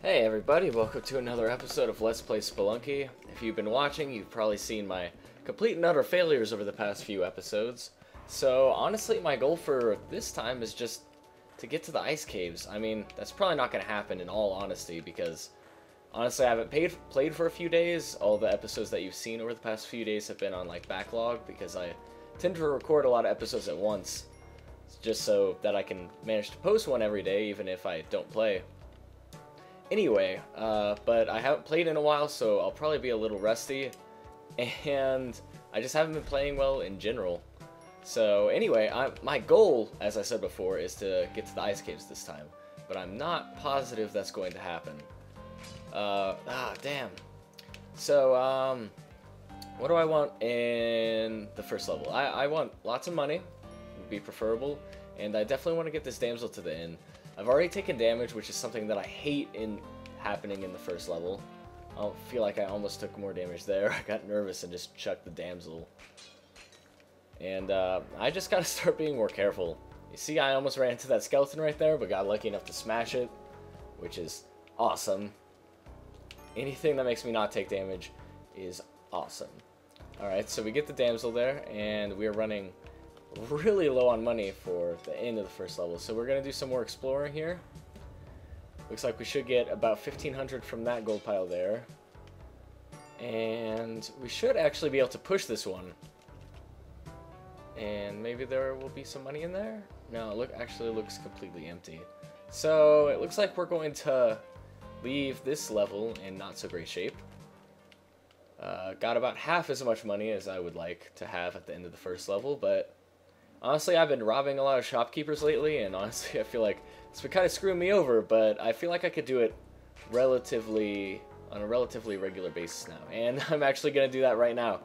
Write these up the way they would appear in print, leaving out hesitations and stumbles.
Hey everybody, welcome to another episode of Let's Play Spelunky. If you've been watching, you've probably seen my complete and utter failures over the past few episodes. So honestly, my goal for this time is just to get to the ice caves. I mean, that's probably not going to happen in all honesty, because honestly I haven't played for a few days. All the episodes that you've seen over the past few days have been on like backlog, because I tend to record a lot of episodes at once, just so that I can manage to post one every day even if I don't play. Anyway, but I haven't played in a while, so I'll probably be a little rusty, and I just haven't been playing well in general. So anyway, my goal, as I said before, is to get to the ice caves this time, but I'm not positive that's going to happen. Damn. So, what do I want in the first level? I want lots of money, would be preferable, and I definitely want to get this damsel to the inn. I've already taken damage, which is something that I hate in happening in the first level. I feel like I almost took more damage there. I got nervous and just chucked the damsel. And I just gotta start being more careful. You see, I almost ran into that skeleton right there, but got lucky enough to smash it, which is awesome. Anything that makes me not take damage is awesome. Alright, so we get the damsel there, and we are running really low on money for the end of the first level, so we're gonna do some more exploring here. Looks like we should get about 1,500 from that gold pile there, and we should actually be able to push this one, and maybe there will be some money in there. No, actually looks completely empty. So it looks like we're going to leave this level in not so great shape. Got about half as much money as I would like to have at the end of the first level, but honestly, I've been robbing a lot of shopkeepers lately, and honestly, I feel like it's been kind of screwing me over, but I feel like I could do it on a relatively regular basis now. And I'm actually going to do that right now.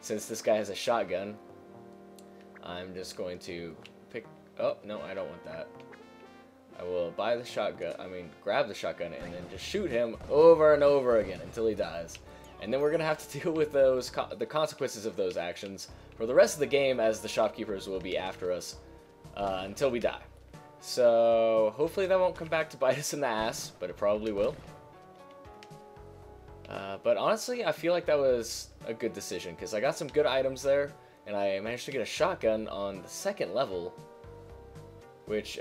Since this guy has a shotgun, I'm just going to pick... Oh, no, I don't want that. I will buy the shotgun, grab the shotgun, and then just shoot him over and over again until he dies. And then we're going to have to deal with the consequences of those actions for the rest of the game, as the shopkeepers will be after us until we die. So hopefully that won't come back to bite us in the ass, but it probably will. But honestly, I feel like that was a good decision, because I got some good items there, and I managed to get a shotgun on the second level, which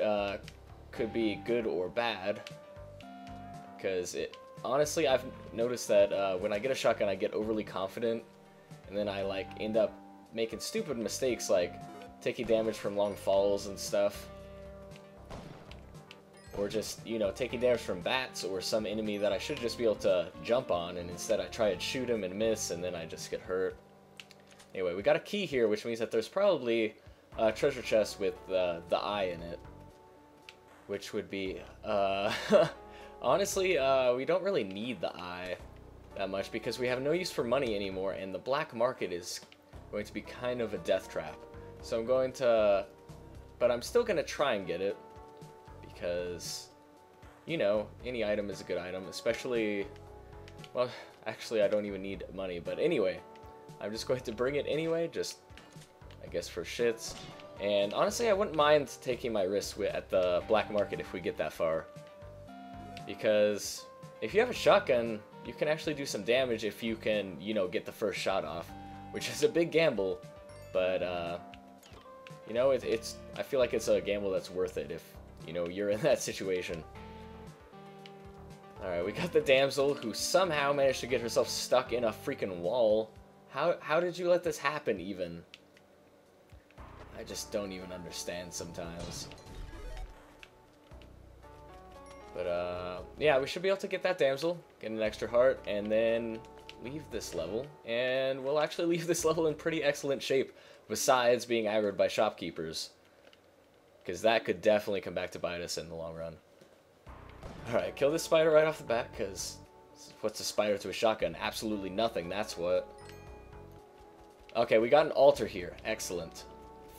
could be good or bad, because honestly, I've noticed that when I get a shotgun, I get overly confident, and then I end up making stupid mistakes, like taking damage from long falls and stuff, or just, you know, taking damage from bats or some enemy that I should just be able to jump on, and instead I try to shoot him and miss, and then I just get hurt. Anyway, we got a key here, which means that there's probably a treasure chest with the eye in it, which would be honestly, we don't really need the eye that much, because we have no use for money anymore, and the black market is going to be kind of a death trap. So I'm going to... But I'm still going to try and get it, because, you know, any item is a good item, especially... Well, actually, I don't even need money, but anyway, I'm just going to bring it anyway, just, I guess, for shits. And honestly, I wouldn't mind taking my risk at the black market if we get that far. Because if you have a shotgun, you can actually do some damage if you can, you know, get the first shot off, which is a big gamble, but, you know, I feel like it's a gamble that's worth it if, you know, you're in that situation. Alright, we got the damsel, who somehow managed to get herself stuck in a freaking wall. How did you let this happen, even? I just don't even understand sometimes. But, yeah, we should be able to get that damsel, get an extra heart, and then leave this level. And we'll actually leave this level in pretty excellent shape, besides being aggroed by shopkeepers, because that could definitely come back to bite us in the long run. Alright, kill this spider right off the bat, because what's a spider to a shotgun? Absolutely nothing, that's what. Okay, we got an altar here. Excellent.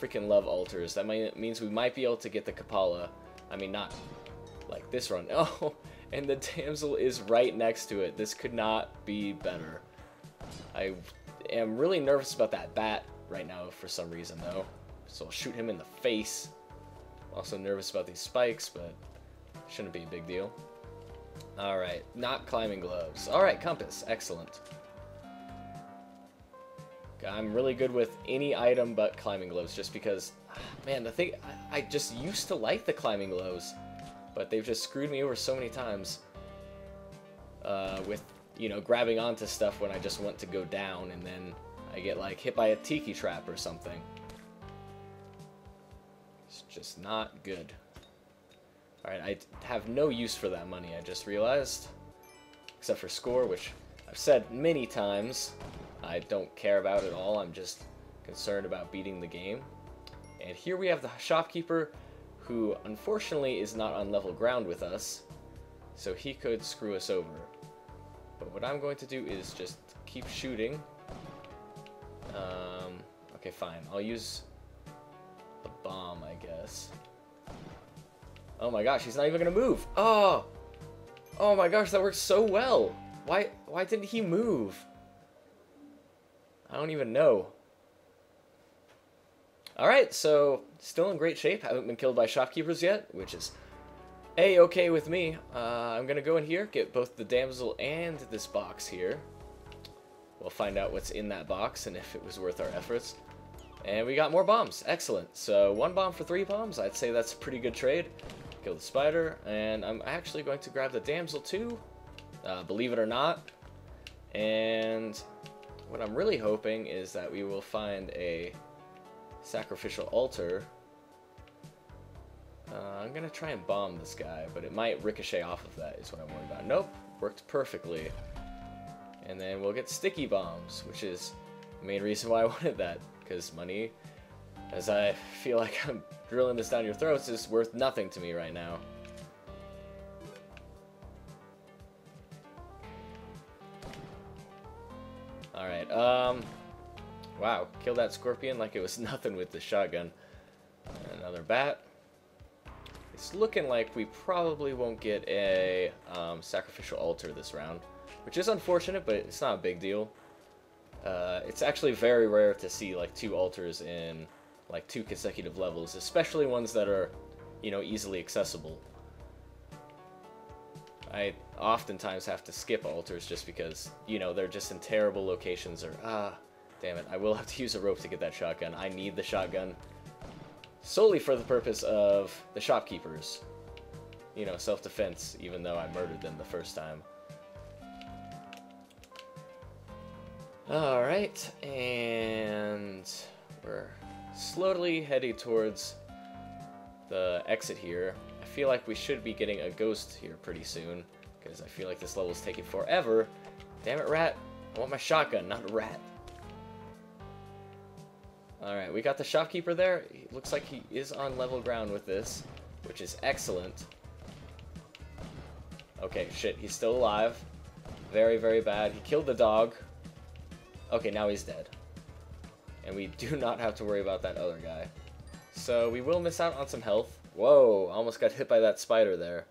Freaking love altars. That means we might be able to get the Kapala. I mean, not like this run. Oh, and the damsel is right next to it. This could not be better. I am really nervous about that bat right now for some reason, though. So I'll shoot him in the face. Also nervous about these spikes, but shouldn't be a big deal. Alright, not climbing gloves. Alright, compass. Excellent. I'm really good with any item but climbing gloves, just because, man, the thing, I just used to like the climbing gloves, but they've just screwed me over so many times with, you know, grabbing onto stuff when I just want to go down, and then I get, like, hit by a tiki trap or something. It's just not good. Alright, I have no use for that money, I just realized. Except for score, which I've said many times I don't care about at all. I'm just concerned about beating the game. And here we have the shopkeeper, who unfortunately is not on level ground with us, so he could screw us over. But what I'm going to do is just keep shooting. Okay, fine. I'll use a bomb, I guess. Oh my gosh, he's not even gonna move. Oh! Oh my gosh, that works so well. Why didn't he move? I don't even know. Alright, so still in great shape. Haven't been killed by shopkeepers yet, which is A-okay with me. I'm gonna go in here, get both the damsel and this box here. We'll find out what's in that box and if it was worth our efforts. And we got more bombs. Excellent. So 1 bomb for 3 bombs. I'd say that's a pretty good trade. Kill the spider. And I'm actually going to grab the damsel too. Believe it or not. And what I'm really hoping is that we will find a sacrificial altar. I'm going to try and bomb this guy, but it might ricochet off of that is what I'm worried about. Nope. Worked perfectly. And then we'll get sticky bombs, which is the main reason why I wanted that. Because money, as I feel like I'm drilling this down your throats, is worth nothing to me right now. Alright, wow, kill that scorpion like it was nothing with the shotgun. Another bat. It's looking like we probably won't get a sacrificial altar this round, which is unfortunate, but it's not a big deal. It's actually very rare to see like 2 altars in like 2 consecutive levels, especially ones that are, you know, easily accessible. I oftentimes have to skip altars just because, you know, they're just in terrible locations, or damn it, I will have to use a rope to get that shotgun. I need the shotgun solely for the purpose of the shopkeepers. You know, self-defense, even though I murdered them the first time. Alright, and we're slowly heading towards the exit here. I feel like we should be getting a ghost here pretty soon, because I feel like this level is taking forever. Damn it, rat. I want my shotgun, not a rat. Alright, we got the shopkeeper there. It looks like he is on level ground with this, which is excellent. Okay, shit, he's still alive. Very, very bad. He killed the dog. Okay, now he's dead. And we do not have to worry about that other guy. So we will miss out on some health. Whoa, almost got hit by that spider there.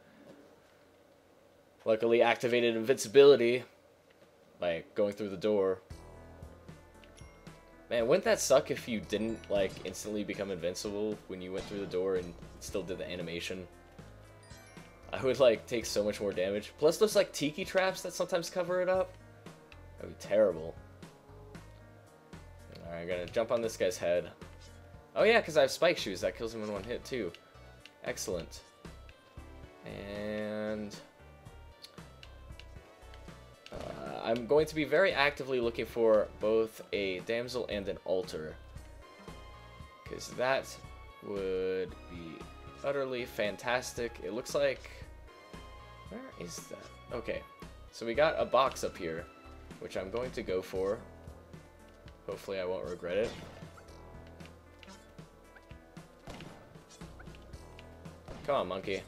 Luckily activated invincibility by going through the door. Man, wouldn't that suck if you didn't, like, instantly become invincible when you went through the door and still did the animation? I would, like, take so much more damage. Plus those, like, tiki traps that sometimes cover it up. That would be terrible. Alright, I'm gonna jump on this guy's head. Oh yeah, because I have spike shoes. That kills him in 1 hit, too. Excellent. And I'm going to be very actively looking for both a damsel and an altar, because that would be utterly fantastic. It looks like... where is that? Okay, so we got a box up here, which I'm going to go for. Hopefully I won't regret it. Come on, monkey.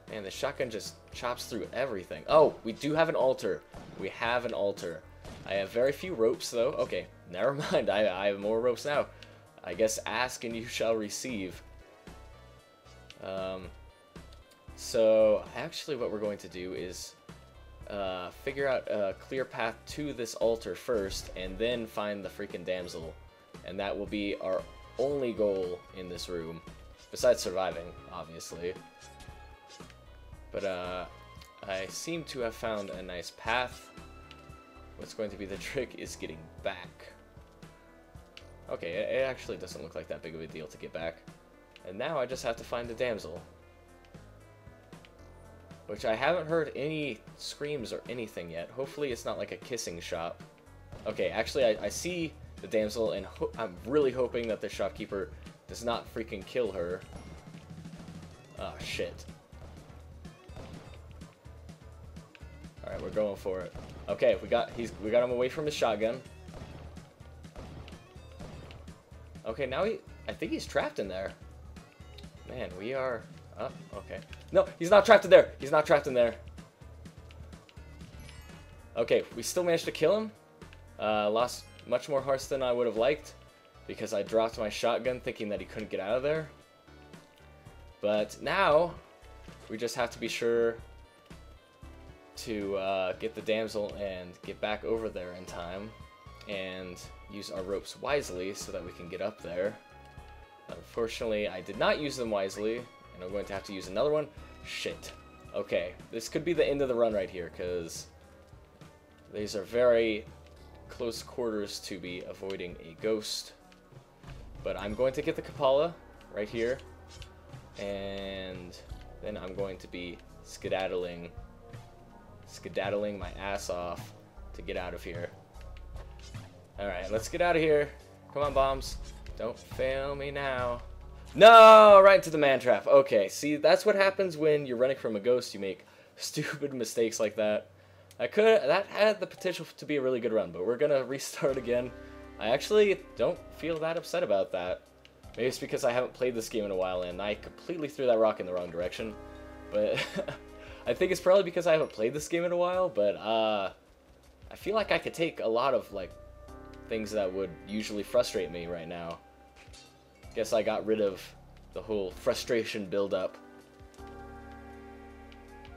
Man, the shotgun just chops through everything. Oh, we do have an altar. We have an altar. I have very few ropes, though. Okay, never mind. I have more ropes now. I guess ask and you shall receive. So, actually what we're going to do is figure out a clear path to this altar first, and then find the freaking damsel. And that will be our only goal in this room. Besides surviving, obviously. But, I seem to have found a nice path. What's going to be the trick is getting back. Okay, it actually doesn't look like that big of a deal to get back. And now I just have to find the damsel. Which I haven't heard any screams or anything yet. Hopefully it's not like a kissing shop. Okay, actually I see the damsel, and I'm really hoping that the shopkeeper does not freaking kill her. Oh, shit. Alright, we're going for it. Okay, we got him away from his shotgun. Okay, now I think he's trapped in there. Man, we are... Oh, okay. No, he's not trapped in there. He's not trapped in there. Okay, we still managed to kill him. Lost much more hearts than I would have liked, because I dropped my shotgun thinking that he couldn't get out of there. But now, we just have to be sure to get the damsel and get back over there in time, and use our ropes wisely so that we can get up there. Unfortunately, I did not use them wisely, and I'm going to have to use another one. Shit. Okay, this could be the end of the run right here, because these are very close quarters to be avoiding a ghost. But I'm going to get the Kapala right here, and then I'm going to be skedaddling my ass off to get out of here. Alright, let's get out of here. Come on, bombs. Don't fail me now. No! Right into the man trap. Okay, see, that's what happens when you're running from a ghost. You make stupid mistakes like that. That had the potential to be a really good run, but we're gonna restart again. I actually don't feel that upset about that. Maybe it's because I haven't played this game in a while and I completely threw that rock in the wrong direction. But I think it's probably because I haven't played this game in a while, but I feel like I could take a lot of like things that would usually frustrate me right now. Guess I got rid of the whole frustration build-up.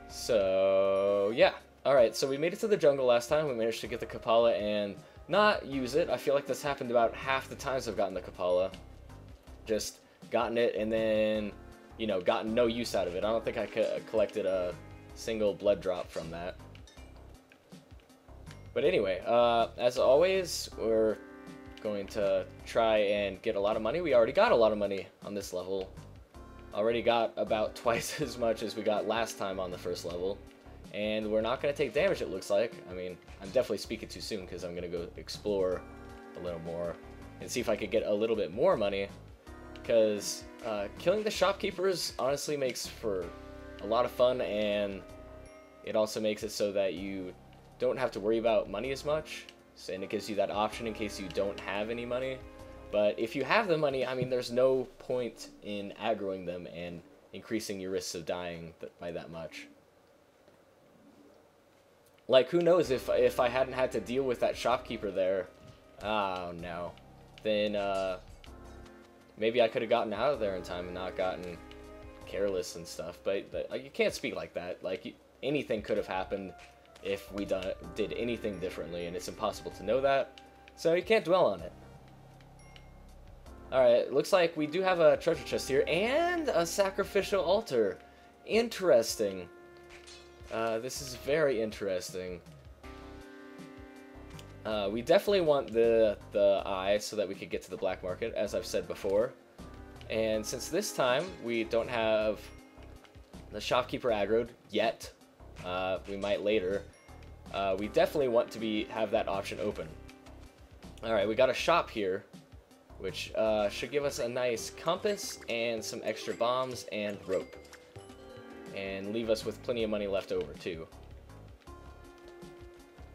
So, yeah. Alright, so we made it to the jungle last time. We managed to get the Kapala and not use it. I feel like this happened about half the times I've gotten the Kapala. Just gotten it and then, you know, gotten no use out of it. I don't think I collected a single blood drop from that. But anyway, as always, we're going to try and get a lot of money. We already got a lot of money on this level. Already got about twice as much as we got last time on the first level. And we're not going to take damage, it looks like. I mean, I'm definitely speaking too soon because I'm going to go explore a little more and see if I could get a little bit more money. Because killing the shopkeepers honestly makes for a lot of fun, and it also makes it so that you don't have to worry about money as much. And it gives you that option in case you don't have any money. But if you have the money, I mean, there's no point in aggroing them and increasing your risks of dying by that much. Like, who knows, if I hadn't had to deal with that shopkeeper there, oh no, then maybe I could have gotten out of there in time and not gotten careless and stuff. But you can't speak like that. Like, anything could have happened if we did anything differently, and it's impossible to know that, so you can't dwell on it. Alright, looks like we do have a treasure chest here, and a sacrificial altar. Interesting. This is very interesting. We definitely want the eye so that we could get to the black market, as I've said before. And since this time we don't have the shopkeeper aggroed yet, we might later, we definitely want to have that option open. Alright, we got a shop here, which should give us a nice compass and some extra bombs and rope. And leave us with plenty of money left over, too.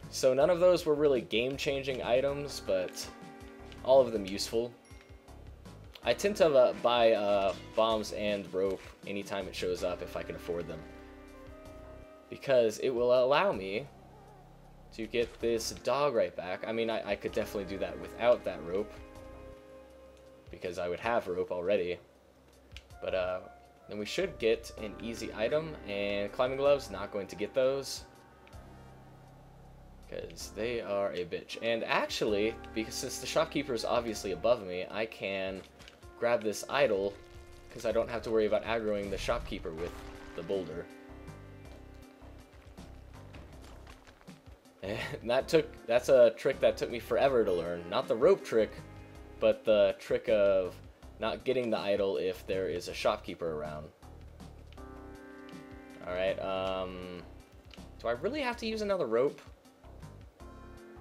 So none of those were really game-changing items, but all of them useful. I tend to buy bombs and rope anytime it shows up if I can afford them. Because it will allow me to get this dog right back. I mean, I could definitely do that without that rope, because I would have rope already. But, then we should get an easy item, and climbing gloves, not going to get those, because they are a bitch. And actually, because since the shopkeeper is obviously above me, I can grab this idol, because I don't have to worry about aggroing the shopkeeper with the boulder. And that's a trick that took me forever to learn. Not the rope trick, but the trick of not getting the idol if there is a shopkeeper around. Alright, do I really have to use another rope?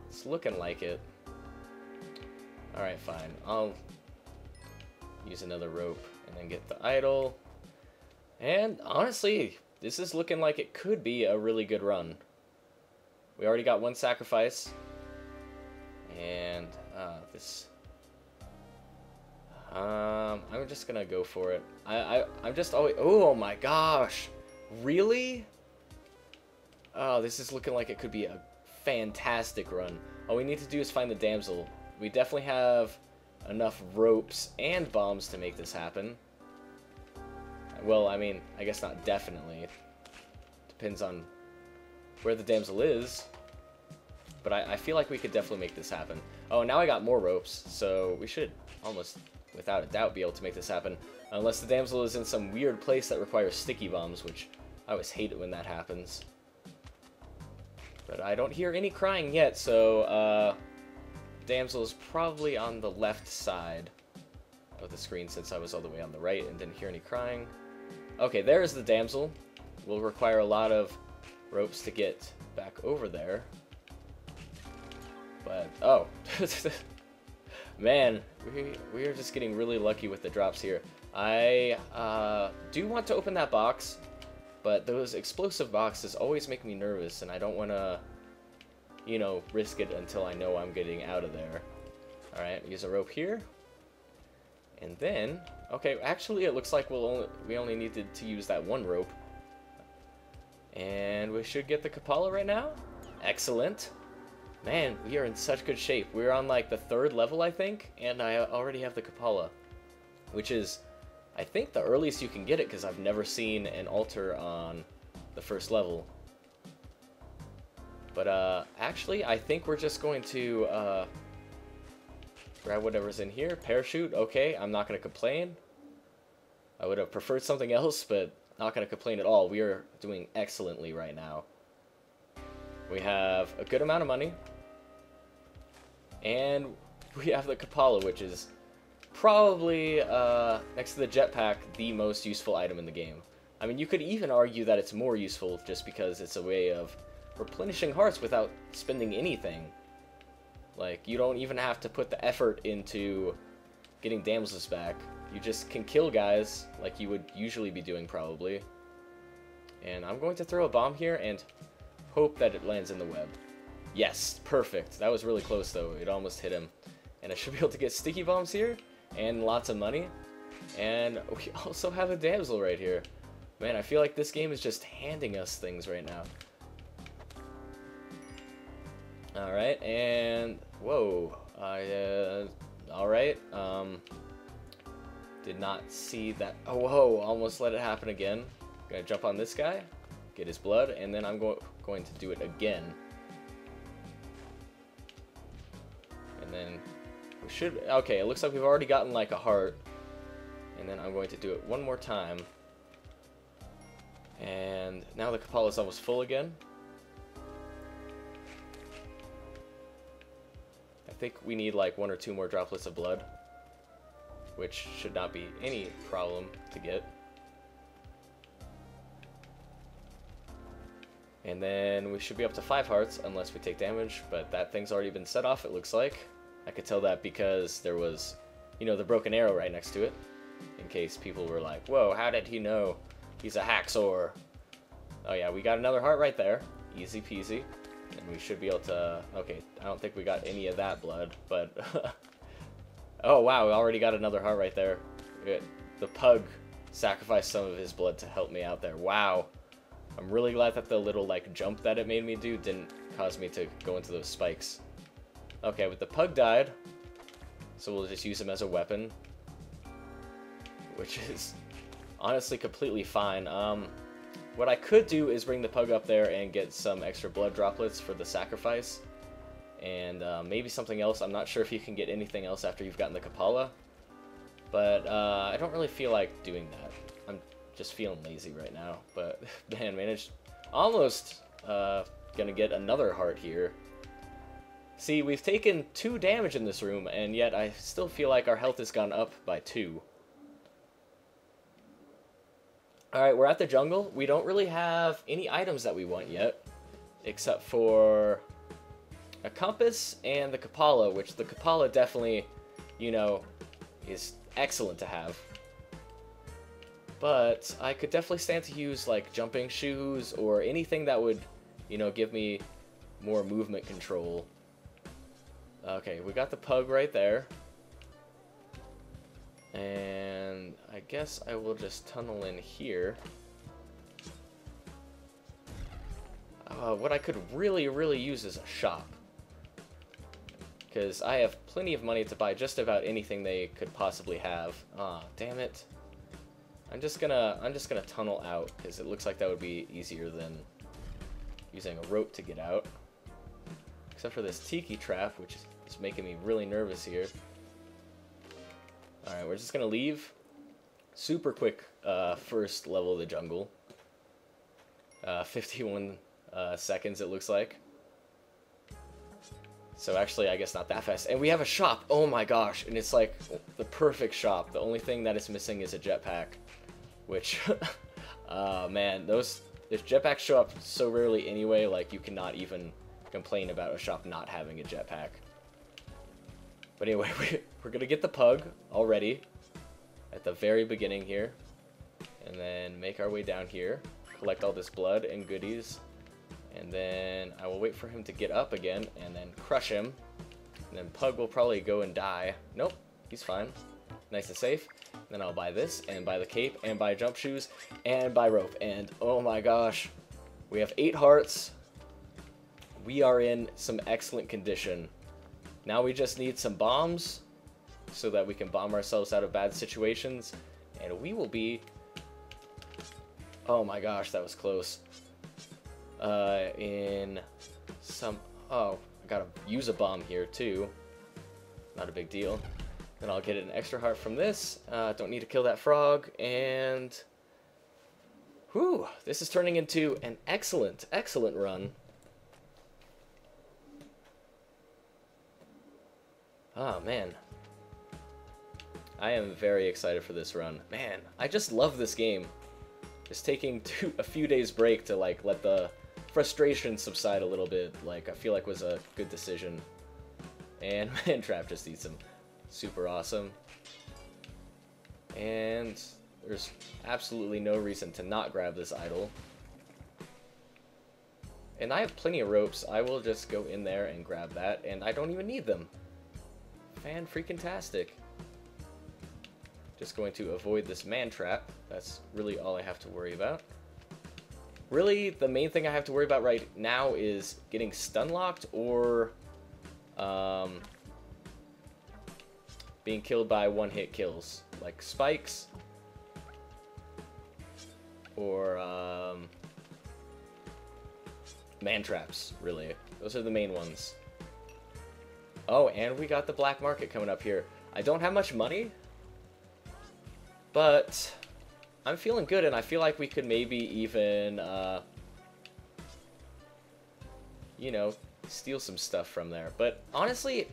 It's looking like it. Alright, fine. I'll use another rope and then get the idol. And honestly, this is looking like it could be a really good run. We already got one sacrifice. And I'm just gonna go for it. I'm just always... Oh my gosh! Really? Oh, this is looking like it could be a fantastic run. All we need to do is find the damsel. We definitely have enough ropes and bombs to make this happen. Well, I mean, I guess not definitely. Depends on where the damsel is. But I feel like we could definitely make this happen. Oh, now I got more ropes, so we should almost, without a doubt, be able to make this happen. Unless the damsel is in some weird place that requires sticky bombs, which I always hate it when that happens. But I don't hear any crying yet, so damsel is probably on the left side of the screen since I was all the way on the right and didn't hear any crying. Okay, there's the damsel. Will require a lot of ropes to get back over there. But, oh. Man, we are just getting really lucky with the drops here. I do want to open that box, but those explosive boxes always make me nervous, and I don't want to, you know, risk it until I know I'm getting out of there. Alright, use a rope here. And then, okay, actually it looks like we only needed to use that one rope. And we should get the Kapala right now. Excellent. Man, we are in such good shape. We're on like the 3rd level, I think, and I already have the Kapala, which is, I think, the earliest you can get it, because I've never seen an altar on the 1st level. But actually, I think we're just going to grab whatever's in here. Parachute, okay, I'm not going to complain. I would have preferred something else, but not going to complain at all. We are doing excellently right now. We have a good amount of money. And we have the Kapala, which is probably, next to the jetpack, the most useful item in the game. I mean, you could even argue that it's more useful just because it's a way of replenishing hearts without spending anything. Like, you don't even have to put the effort into getting damsels back. You just can kill guys like you would usually be doing, probably. And I'm going to throw a bomb here and hope that it lands in the web. Yes, perfect. That was really close, though. It almost hit him. And I should be able to get sticky bombs here and lots of money. And we also have a damsel right here. Man, I feel like this game is just handing us things right now. Alright, and... Whoa. Alright. Did not see that. Oh, whoa. Almost let it happen again. Gonna jump on this guy. Get his blood. And then I'm going to do it again. And then we should... Okay, it looks like we've already gotten like a heart. And then I'm going to do it one more time. And now the Kapala is almost full again. I think we need like 1 or 2 more droplets of blood, which should not be any problem to get. And then we should be up to 5 hearts unless we take damage, but that thing's already been set off, it looks like. I could tell that because there was, you know, the broken arrow right next to it, in case people were like, whoa, how did he know he's a hacksaw? Oh yeah, we got another heart right there. Easy peasy. And we should be able to... Okay, I don't think we got any of that blood, but... Oh wow, we already got another heart right there. The pug sacrificed some of his blood to help me out there. Wow. I'm really glad that the little, like, jump that it made me do didn't cause me to go into those spikes. Okay, but the pug died, so we'll just use him as a weapon, which is honestly completely fine. What I could do is bring the pug up there and get some extra blood droplets for the sacrifice, and maybe something else. I'm not sure if you can get anything else after you've gotten the Kapala, but I don't really feel like doing that. I'm just feeling lazy right now, but man, managed almost gonna get another heart here. See, we've taken 2 damage in this room, and yet I still feel like our health has gone up by 2. Alright, we're at the jungle. We don't really have any items that we want yet, except for a compass and the Kapala, which the Kapala definitely, you know, is excellent to have. But I could definitely stand to use, like, jumping shoes or anything that would, you know, give me more movement control. Okay, we got the pug right there. And I guess I will just tunnel in here. What I could really use is a shop. Because I have plenty of money to buy just about anything they could possibly have. Ah, damn it. I'm just gonna tunnel out, because it looks like that would be easier than using a rope to get out. Except for this tiki trap, which is making me really nervous here. Alright, we're just gonna leave. Super quick first level of the jungle. 51 seconds, it looks like. So actually, I guess not that fast. And we have a shop! Oh my gosh! And it's like the perfect shop. The only thing that is missing is a jetpack. Which, man, if jetpacks show up so rarely anyway, like, you cannot even complain about a shop not having a jetpack. But anyway, we're gonna get the pug already at the very beginning here. And then make our way down here. Collect all this blood and goodies. And then I will wait for him to get up again and then crush him. And then Pug will probably go and die. Nope, he's fine. Nice and safe. Then I'll buy this, and buy the cape, and buy jump shoes, and buy rope. And oh my gosh, we have 8 hearts. We are in some excellent condition. Now we just need some bombs so that we can bomb ourselves out of bad situations. And we will be... Oh my gosh, that was close. In some... Oh, I gotta use a bomb here too. Not a big deal. Then I'll get an extra heart from this. Don't need to kill that frog. And... Whew, this is turning into an excellent run. Oh, man. I am very excited for this run. Man, I just love this game. Just taking a few days break to, like, let the frustration subside a little bit, like, I feel like was a good decision. And Man Trap just eats him. Super awesome. And there's absolutely no reason to not grab this idol. And I have plenty of ropes. I will just go in there and grab that, and I don't even need them. Fan-freaking-tastic. Just going to avoid this man trap. That's really all I have to worry about. Really, the main thing I have to worry about right now is getting stun-locked or being killed by one-hit kills. Like spikes or man traps, really. Those are the main ones. Oh, and we got the black market coming up here. I don't have much money, but I'm feeling good, and I feel like we could maybe even, you know, steal some stuff from there. But honestly,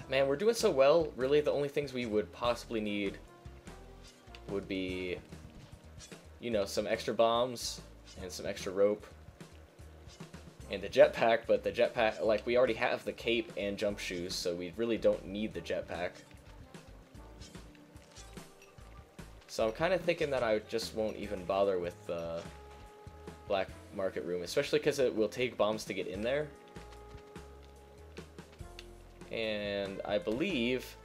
man, we're doing so well. Really, the only things we would possibly need would be, you know, some extra bombs and some extra rope. And the jetpack, but the jetpack, like, we already have the cape and jump shoes, so we really don't need the jetpack. So I'm kind of thinking that I just won't even bother with the black market room, especially because it will take bombs to get in there. And I believe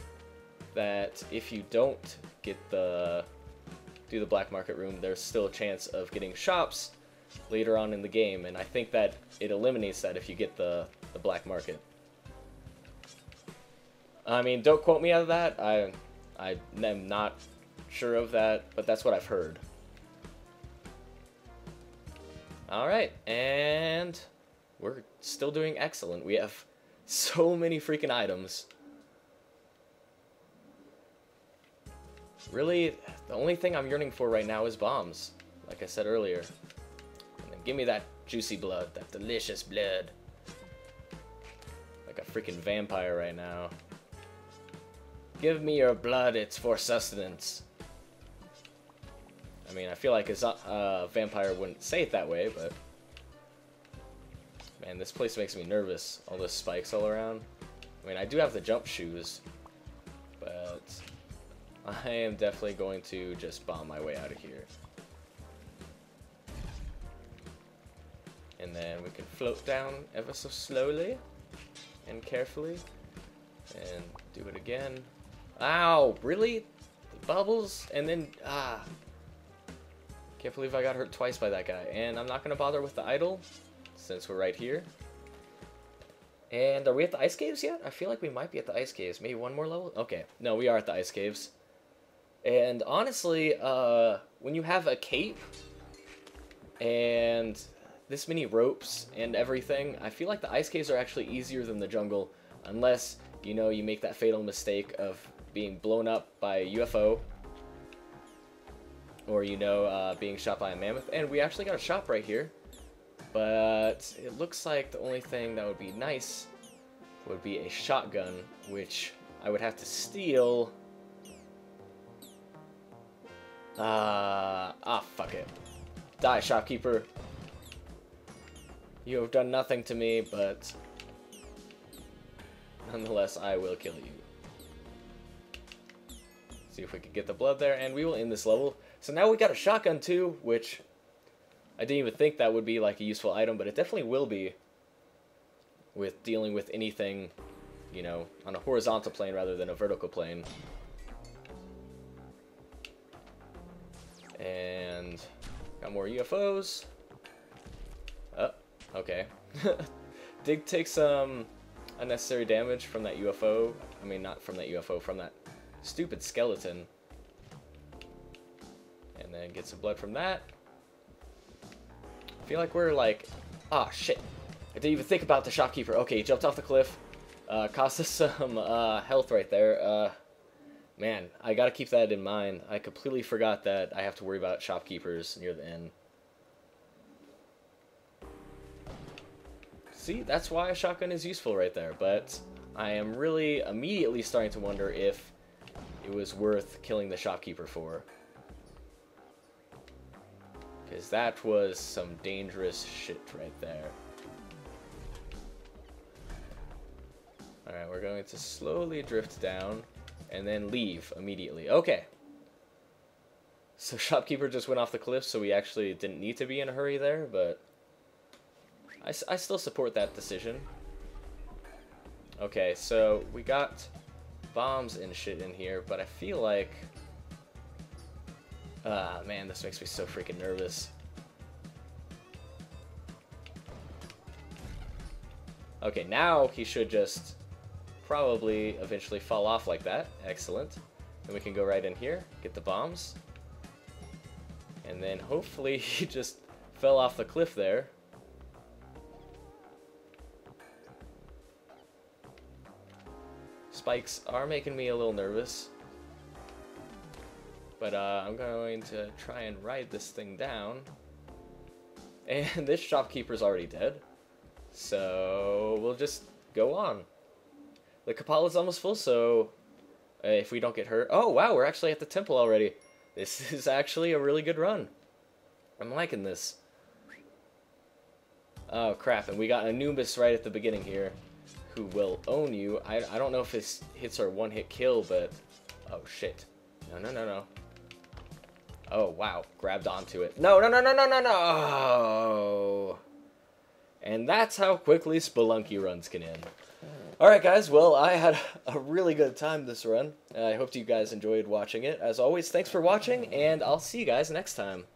that if you don't get do the black market room, there's still a chance of getting shops later on in the game, and I think that it eliminates that if you get the black market. I mean, don't quote me on that. I am not sure of that, but that's what I've heard. Alright, and we're still doing excellent. We have so many freaking items. Really, the only thing I'm yearning for right now is bombs, like I said earlier. And then give me that juicy blood, that delicious blood. Like a freaking vampire right now. Give me your blood, it's for sustenance. I mean, I feel like a vampire wouldn't say it that way, but... Man, this place makes me nervous. All those spikes all around. I mean, I do have the jump shoes, but I am definitely going to just bomb my way out of here. And then we can float down ever so slowly and carefully. And do it again. Ow! Really? The bubbles? And then, can't believe I got hurt twice by that guy. And I'm not going to bother with the idol, since we're right here. And are we at the ice caves yet? I feel like we might be at the ice caves. Maybe one more level? Okay. No, we are at the ice caves. And honestly, when you have a cape and this many ropes and everything, I feel like the ice caves are actually easier than the jungle, unless, you know, you make that fatal mistake of being blown up by a UFO, or, you know, being shot by a mammoth. And we actually got a shop right here, but it looks like the only thing that would be nice would be a shotgun, which I would have to steal. Fuck it. Die, shopkeeper. You have done nothing to me, but nonetheless, I will kill you. See if we can get the blood there, and we will end this level. So now we got a shotgun too, which I didn't even think that would be like a useful item, but it definitely will be with dealing with anything, you know, on a horizontal plane rather than a vertical plane. And got more UFOs. Oh, okay. Did take some unnecessary damage from that UFO. I mean, not from that UFO, from that stupid skeleton. And then get some blood from that. I feel like we're like... Ah, shit. I didn't even think about the shopkeeper. Okay, he jumped off the cliff. Cost us some health right there. Man, I gotta keep that in mind. I completely forgot that I have to worry about shopkeepers near the end. See, that's why a shotgun is useful right there. But I am really immediately starting to wonder if it was worth killing the shopkeeper for. Because that was some dangerous shit right there. Alright, we're going to slowly drift down and then leave immediately. Okay. So shopkeeper just went off the cliff, so we actually didn't need to be in a hurry there, but I still support that decision. Okay, so we got bombs and shit in here, but I feel like... man, this makes me so freaking nervous. Okay, now he should just probably eventually fall off like that. Excellent. Then we can go right in here, get the bombs. And then hopefully he just fell off the cliff there. Spikes are making me a little nervous. But I'm going to try and ride this thing down. And this shopkeeper's already dead. So we'll just go on. The Kapala's almost full, so if we don't get hurt... Oh, wow, we're actually at the temple already. This is actually a really good run. I'm liking this. Oh, crap, and we got Anubis right at the beginning here, who will own you. I don't know if his hits are one-hit kill, but... Oh, shit. No. Oh, wow. Grabbed onto it. No. And that's how quickly Spelunky runs can end. Alright, guys. Well, I had a really good time this run. I hope you guys enjoyed watching it. As always, thanks for watching, and I'll see you guys next time.